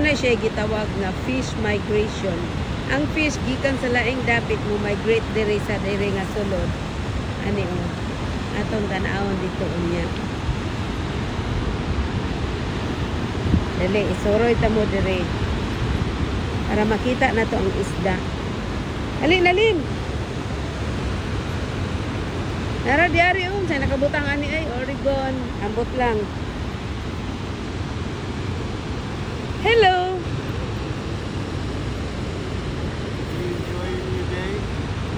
Muna siya gitawag na fish migration. Ang fish gikan sa laing dapit mo migrate diri sa diri nga sulod. Ani atong tan-awon dito unya. Dali isuroy ta mo diri para makita na to ang isda. Alin. Nara diari sa nakabutang ani ay Oregon. Ambot lang. Hello. You enjoying your day?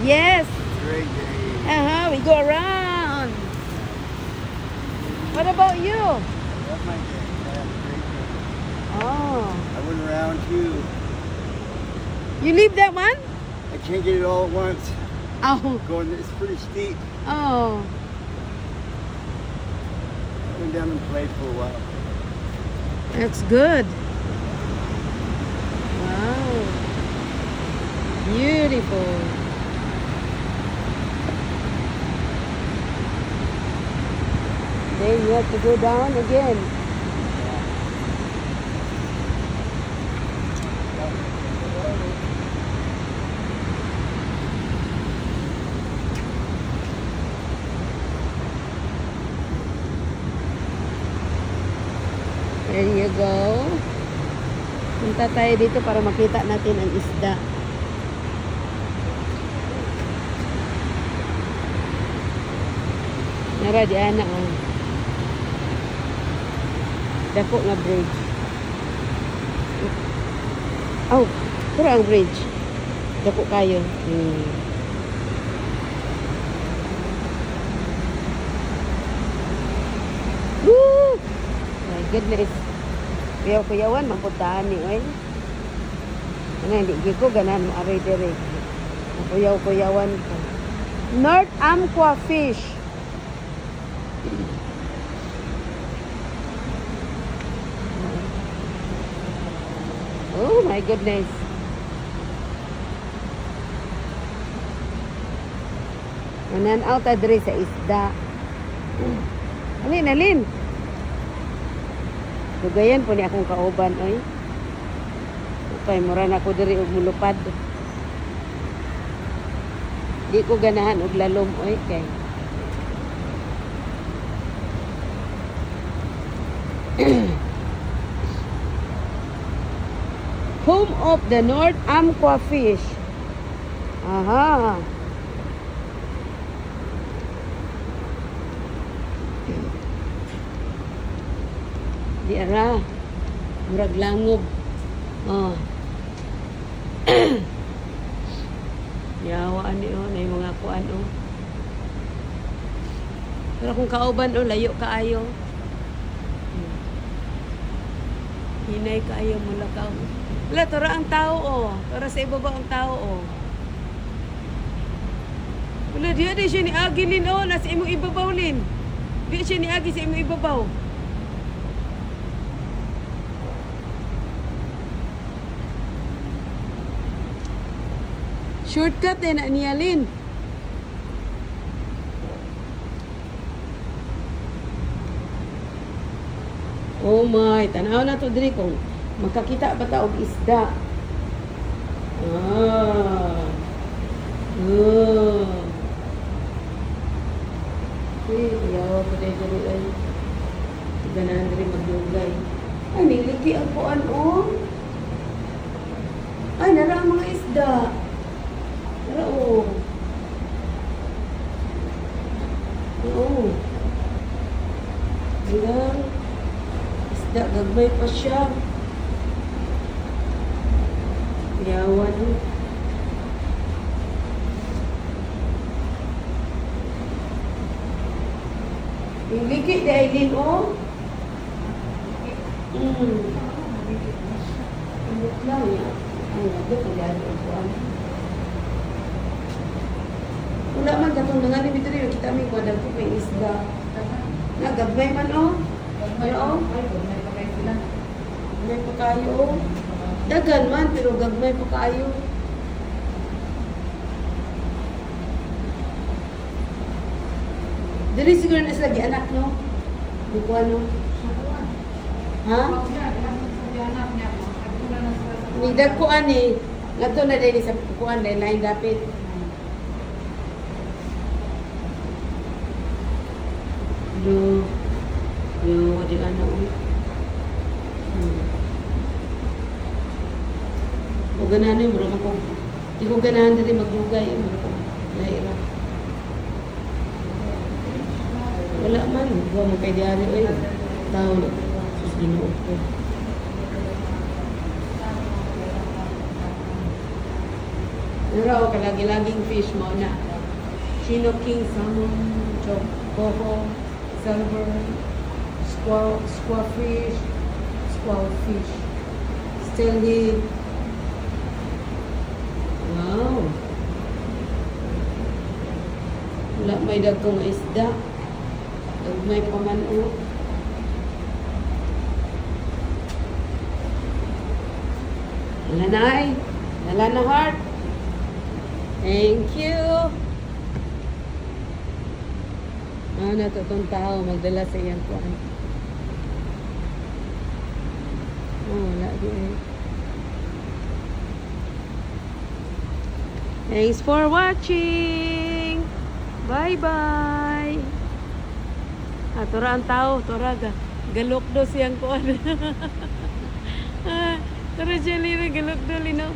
Yes. Great day. We go around. What about you? Love my day. I had a great day. Oh. I went around too. You leave that one? I can't get it all at once. Oh. It's pretty steep. Oh. I went down and played for a while. That's good. Wow. Beautiful. Then you have to go down again. There you go. Punta tayo dito para makita natin ang isda. Nara di ana dako nga bridge. Oh, pura ang bridge. Dako kayo. Woo! My goodness. Kuyaw-kuyawan, mapuntahan ni oy. Ano, hindi ko ganan mo aray dire. Kuyaw-kuyawan ko. North Amqua Fish. Oh my goodness. Manan-aw ta dire sa isda. Alin. Dugayan po ni akong kauban, oy. Okay, mura na ako diri og mulupad. Di ko ganahan og lalom, oy, kay. Home of the North Amqua Fish. Aha. Di ara. Murag langob. Oh. Yawa ani na yung mga kuan Pero kung kauban layo kaayo. Hinay kaayo mula ka. Wala, tara ang tao Tara sa ibaba ang tao Wala, di siya ni Agilin nasa imong ibabaw lin. Di siya ni Agi sa imong ibabaw. Shortcut na niya lin. Oh my, tanaw na to diri kung makakita ba ta og isda. Yawa ko diri ay. Ganahan diri magdugay. Ay, niliki ang kuan Ay, nara ang mga isda. Nara Bilang isda, gagmay pa siya. Yawan. Yung likit na Aileen, Imot lang yan. Ay, nado ko yan. Wala man, katong nangalim ito rin. Kita may kwadal ko may isda. Nagagmay man, Ano, Gagmay pa kayo, Dagan man, pero gagmay pa kayo. Dili siguro na sila gianak, no? Di ko ano. Ha? Ni dagkuan ni ngadto na din sa kuan dahil lain dapit. Do di ano. O ganahan yun, mura ko. Di ko ganahan dali maglugay. Mura ko. Lahira. Wala man. Huwag mo kay diari. Uy, tao. Sus, ginuot ko. Pero ako kalagi-laging fish mo na. Chino King, salmon, coho, silver, squaw fish, steelhead. Wow. Wala may dagkong isda. May pamano. Wala na ay. Wala na heart. Thank you. Na to tong tao magdala sa iyang kuan. Wala din. Thanks for watching. Bye-bye. Tora ang tao, tora galok do siyang kuan. Tora jelly galok do lino.